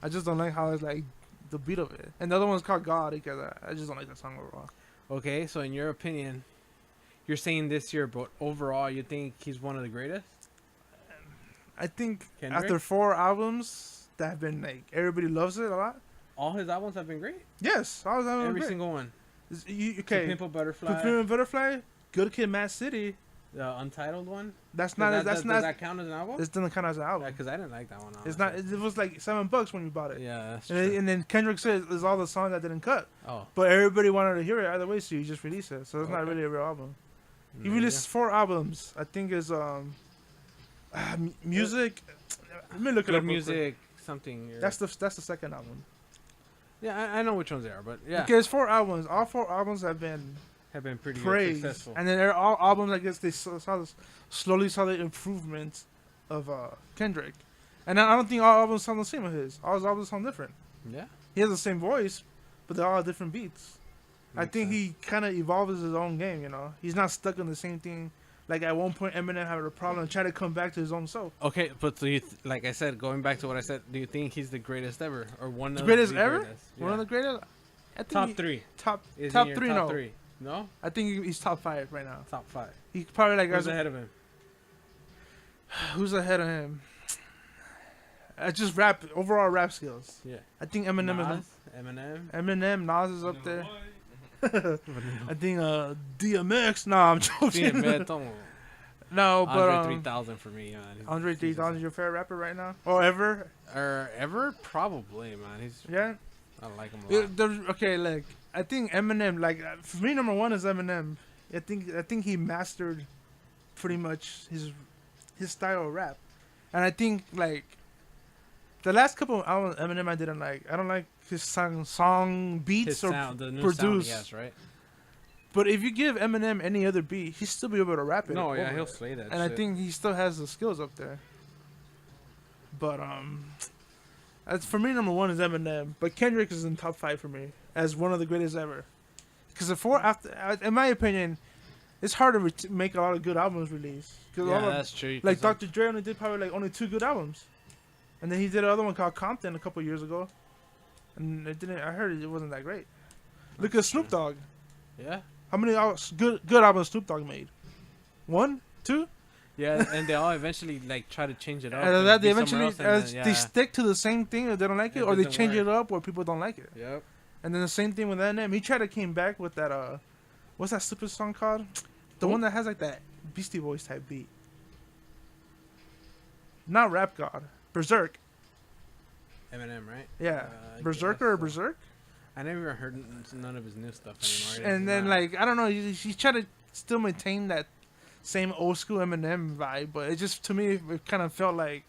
I just don't like how it's like the beat of it. And the other one's called God because I just don't like that song overall. Okay, so in your opinion, you're saying this year, but overall, you think he's one of the greatest? I think Kendrick? after 4 albums that have been like everybody loves it a lot. All his albums have been great. Yes, I was Every single one. Okay, To Pimp a Butterfly, Pimp a Butterfly, Good Kid, Mad City. the Untitled one. That's not. That's does not. that count as an album? It doesn't count as an Yeah, album. because I didn't like that one. It's not. honestly. It was like $7 when you bought it. Yeah, that's And then, true. and then Kendrick says there's all the songs that didn't cut, Oh, but everybody wanted to hear it either way, so you just release it. So it's not Okay. really a real album. He there you released 4 albums. I think is music. Let me go. look it Good up. real quick. music, something. or- That's the second album. yeah. I know which ones they are, but yeah, Okay, it's 4 albums. All 4 albums have been have been pretty praised, successful. and then they're all albums. I guess they slowly saw the improvement of Kendrick. And I don't think all albums sound the same as his. All his albums sound different. Yeah, He has the same voice, but they're all different beats. I makes think sense. he kind of evolves his own game. You know, he's not stuck in the same thing like at one point Eminem had a problem and tried to come back to his own self. Okay, but so like I said, going back to what I said, do you think he's the greatest ever or one The of greatest the ever? greatest? One of the greatest. I think top three. Top Is top in your three. top No, three. No, I think he's top 5 right now. top 5. He's probably like Who's ahead of him? who's ahead of him? Just overall rap skills. Yeah, I think Eminem Nas, Eminem. Eminem, Nas is up Number there. one. I think DMX. Nah, I'm joking. Beto. No, but Andre 3000 for me, man. Andre 3000 is your favorite rapper right now, or ever? Or ever? Probably, man. He's. Yeah. I like him a lot. Okay, like I think Eminem. Like for me, number 1 is Eminem. I think he mastered pretty much his style of rap, and I think like the last couple of albums Eminem I didn't like. I don't like his song beats His or sound, the new produce. sound he has, right? But if you give Eminem any other beat, he'd still be able to rap it. No, yeah, over he'll it. slay that. And I think he still has the skills up there. But as for me, number 1 is Eminem. But Kendrick is in top 5 for me as one of the greatest ever. Because in my opinion, it's hard to make a lot of good albums released. Yeah, that's true. Like Dr. Dre only did probably like only 2 good albums, and then he did another one called Compton a couple years ago, and it didn't. I heard it wasn't that great. Look at Snoop Dogg. Yeah. How many good albums Snoop Dogg made? 1, 2. Yeah, and they all eventually like try to change it up. And that they be somewhere eventually else, and then, they stick to the same thing or they don't like it, It or they doesn't change work. it up or people don't like it. Yep. And then the same thing with Eminem. He tried to came back with that what's that stupid song called? The Who? one that has like that Beastie Boys type beat. Not Rap God. Berserk. Eminem, right? Yeah. I Berserker or guess so. Berserk? I never heard none of his new stuff anymore. And then like I don't know, he tried to still maintain that same old school Eminem vibe, but it just to me it kind of felt like,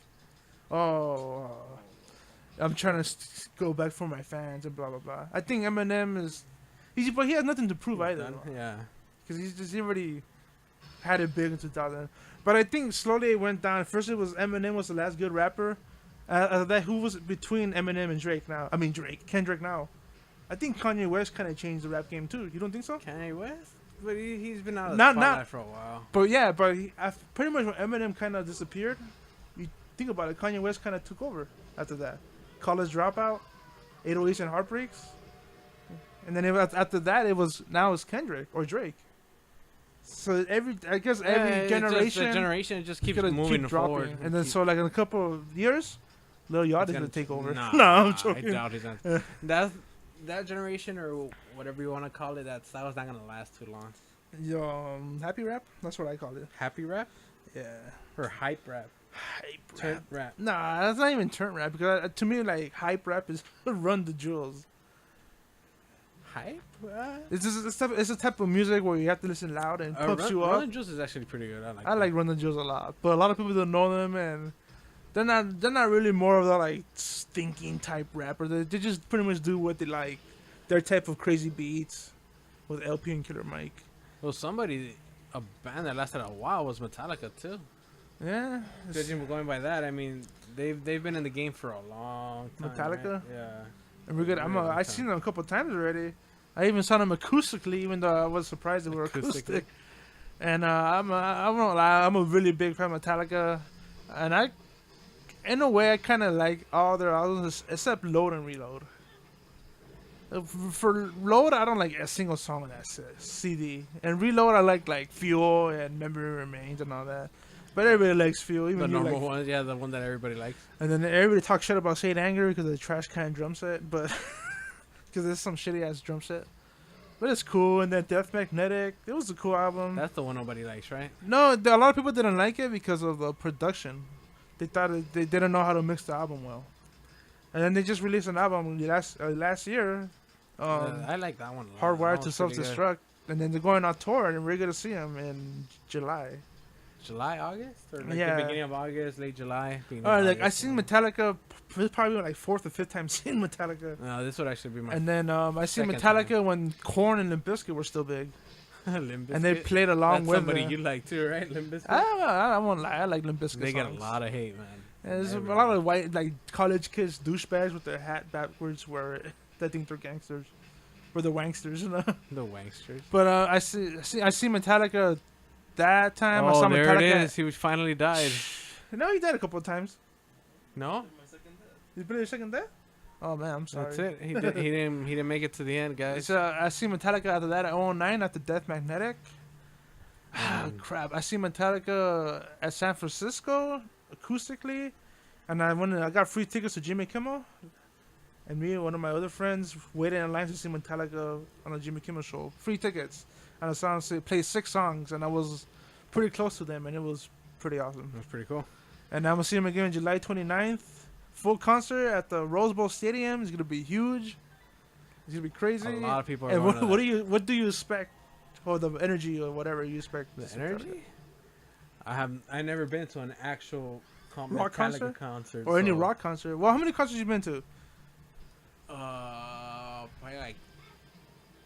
I'm trying to go back for my fans and blah blah blah. I think Eminem but he has nothing to prove either, Done. Yeah. because he already had it big in 2000. But I think slowly it went down. First it was Eminem was the last good rapper. That who was between Eminem and Drake now? I mean Kendrick now. I think Kanye West kind of changed the rap game too. You don't think so? Kanye West? But he's been out of Not- the not- spotlight for a while. But yeah, pretty much when Eminem kind of disappeared, you think about it, Kanye West kind of took over after that. College Dropout, 808s and Heartbreaks, and then after that now it's Kendrick or Drake. So every generation, The generation just keeps gonna moving keep dropping, forward. and then so like in a couple of years, Lil Yachty's gonna take over. Nah, No, I'm I joking. doubt he's not. That generation or whatever you want to call it, that style's not gonna last too long. Happy rap, that's what I call it. Happy rap Yeah, or hype rap? hype rap. Turn rap. Nah, that's not even turn rap because to me, like hype rap is Run the Jewels. Hype? It's a type of music where you have to listen loud and pumps you up. Run Juice is actually pretty good. I like Run the Jewels a lot, but a lot of people don't know them, and they're not really more of the like stinking type rapper. They just pretty much do what they like, their type of crazy beats with LP and Killer Mike. Well, a band that lasted a while was Metallica too. Yeah, Judging going by that, I mean, they've been in the game for a long time. Metallica? Right? Yeah. and we're good. I've seen them a couple times already. I even saw them acoustically, even though I was surprised they were acoustic. And I'm a really big fan of Metallica, and in a way, I kind of like all their albums except Load and Reload. For Load, I don't like a single song on that CD, and Reload, I like Fuel and Memory Remains and all that. But everybody likes Fuel, even The you normal like. one, yeah, the one that everybody likes. And then everybody talks shit about Saint Anger because of the trash can drum set, but because it's some shitty ass drum set. But it's cool, and then Death Magnetic, it was a cool album. That's the one nobody likes, right? No, a lot of people didn't like it because of the production. They thought they didn't know how to mix the album well. And then they just released an album last year. I like that one a lot. Hardwired That to one's pretty good. Self-Destruct. And then they're going on tour, and we're going to see them in July. July, August? Or like Yeah. the beginning of August, late July? I seen Metallica. This is probably like 4th or 5th time seeing Metallica. No, this would actually be my And then I seen second Metallica when Korn and Limp Bizkit were still big. Limp And they Bizkit. played along That's with somebody them. you like too, right? Limp Bizkit? I won't lie. I like Limp Bizkit They get a songs. lot of hate, man. Yeah, there's a Everybody. lot of white, like college kids, douchebags with their hat backwards, where they think they're gangsters, or they're wanksters, you know. The wanksters. But I see Metallica that time. I Oh, saw there Metallica. it is. He finally died. No, he died a couple of times. No, My second death. He's been your second death? Oh man, I'm sorry. that's it. He didn't make it to the end, guys. I see Metallica after that at 09 after Death Magnetic. Crap. I see Metallica at San Francisco acoustically, and I got free tickets to Jimmy Kimmel. And me and one of my other friends waited in line to see Metallica on a Jimmy Kimmel show. Free tickets. And the songs played 6 songs, and I was pretty close to them, and it was pretty awesome. That's pretty cool. And I'm gonna see him again on July 29th. Full concert at the Rose Bowl Stadium. It's gonna be huge. It's gonna be crazy. A lot of people are And going to that. what do you expect, or the energy or whatever you expect? The energy? I never been to an actual Rock Metallica concert or any so, rock concert. Well, how many concerts you been to? Probably like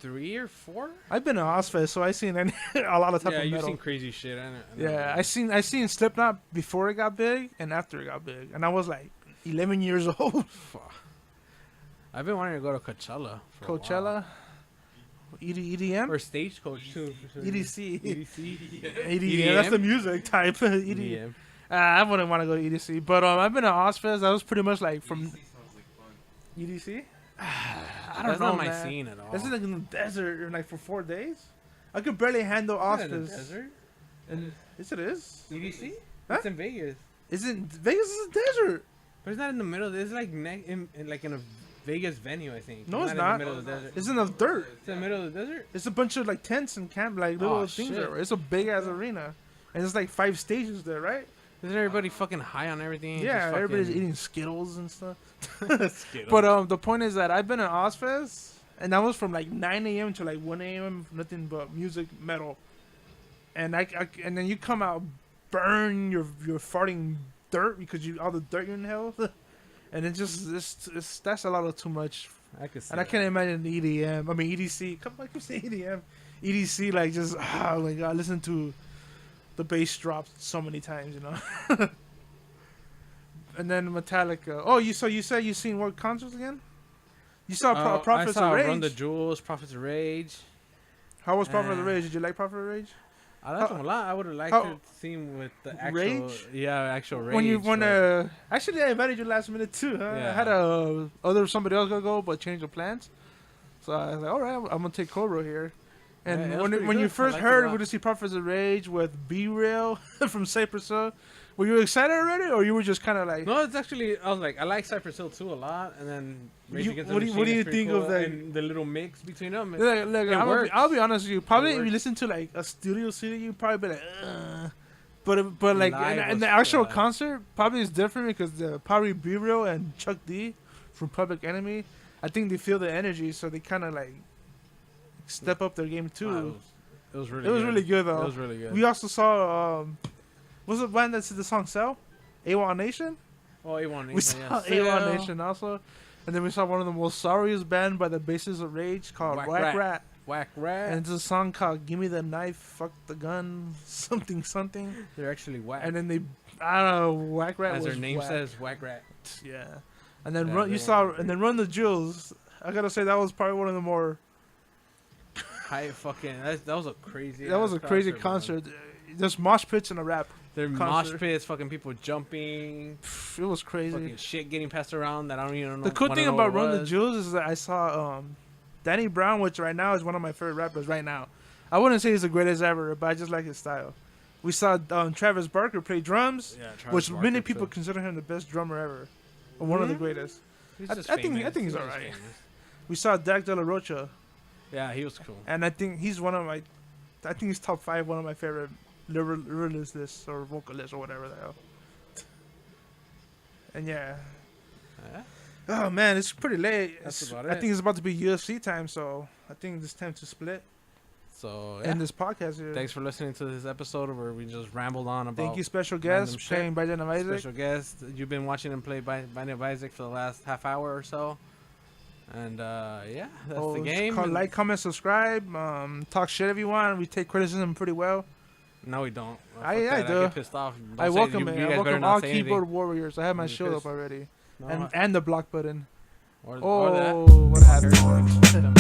3 or 4. I've been to Ozfest, so I seen a lot of type Yeah, of you've metal. seen crazy shit. I Yeah, I seen Slipknot before it got big and after it got big, and I was like 11 years old. I've been wanting to go to Coachella. For a while. Coachella, EDM, Or Stagecoach too. EDC, EDC. EDM. That's the music type. EDM. EDM. I wouldn't want to go to EDC, but I've been to Ozfest. That was pretty much like from EDC sounds like fun. EDC. I don't That's know, not my man. scene at all. This is like in the desert, like for 4 days. I could barely handle It's not in the Ozfest. desert. And yes, it is. EDC? Huh? It's in Vegas. Isn't Vegas is a desert? But it's not in the middle. It's like in a Vegas venue, I think. No, it's In not. the middle of the desert. It's in the dirt. It's in the middle of the desert. It's a bunch of like tents and camp, like little Oh, things. shit. There. It's a big ass arena, and there's like 5 stages there, right? Isn't everybody fucking high on everything? Yeah, Just everybody's fucking eating Skittles and stuff. Skittles. But the point is that I've been at Ozfest, and that was from like 9 a.m. to like 1 a.m. Nothing but music, metal, and and then you come out, burn your farting dirt because all the dirt you inhale, and it just that's a lot of too much. I could see And I can't imagine the EDM. I mean EDC. Come on, you say EDM. EDC like just oh my god, listen to the bass drops so many times, you know. And then Metallica. Oh, you said you seen what concerts again? You saw Prophets I saw of Rage. Run the Jewels, Prophets of Rage. How was Prophets of Rage? Did you like Prophets of Rage? I liked them a lot. I would have liked how- to see him with the actual Rage? actual Rage. When you but- actually I invited you last minute too. Huh? I Yeah. had somebody else gonna go, but changed the plans. So I was like, all right, I'm gonna take Cobra here. Yeah, And it was when pretty you good. I first liked it a heard lot. we're gonna see Prophets of Rage with B-Rail from Cypress Hill, were you excited already, or you were just kind of like? No, it's actually I was like I like Cypress Hill too a lot, and then Rage You- Against the what do you- Machine what do is you pretty think of cool, that- and the little mix between them? Look, works. I'll be honest with you. Probably It if you works. listen to like a studio CD, you probably be like, but like Live in was, the actual uh, concert, probably it's different because probably B-Real and Chuck D from Public Enemy, I think they feel the energy, so they kind of like step up their game too. It was really. It was really good though. It was really good. We also saw what's the band that's the song "Sell"? A1 Nation. Oh, A1 We saw A1 Nation also, and then we saw one of the most sorriest band by the Basis of Rage called Whack Whack Rat. Rat. Whack Rat. And it's a song called "Give Me the Knife, Fuck the Gun," something. They're actually whack. And then I don't know, Whack Rat as was their name whack. says, Whack Rat. Yeah. And then Yeah, Run, they you saw, were and then Run the Jewels. I gotta say that was probably one of the more. High fucking. That was a crazy. That was a crazy man. concert. There's mosh pits and a rap. Their concert. mosh pits, fucking people jumping, It was crazy. fucking shit getting passed around that I don't even know. The cool wanna thing know about what it Run the was. Jewels is that I saw Danny Brown, which right now is one of my favorite rappers right now. I wouldn't say he's the greatest ever, but I just like his style. We saw Travis Barker play drums, Yeah, Travis which Barker, many people too. consider him the best drummer ever, or one of the Mhm. greatest. He's I- just I think- famous. I think he's just alright. famous. We saw Dak De La Rocha, Yeah, he was cool. and I think he's one of my, I think he's top 5 one of my favorite lyricists or vocalists or whatever the hell. And yeah. Yeah. Oh man, it's pretty late. That's It's- about I it. think it's about to be UFC time, so I think it's time to split. So End this podcast here. thanks for listening to this episode where we just rambled on about. Thank you, special random guest shit. playing Biden of Isaac. Special guest. You've been watching him play Binding of Isaac for the last half hour or so. And yeah, that's the game. Like, comment, subscribe. Talk shit if you want. We take criticism pretty well. No, we don't. I Fuck that, do. I get pissed off. Don't I say- welcome you it. guys I better welcome not all say keyboard anything. warriors. I have my I'm shield pissed. up already, No, and the block button. or Oh, that. what happened?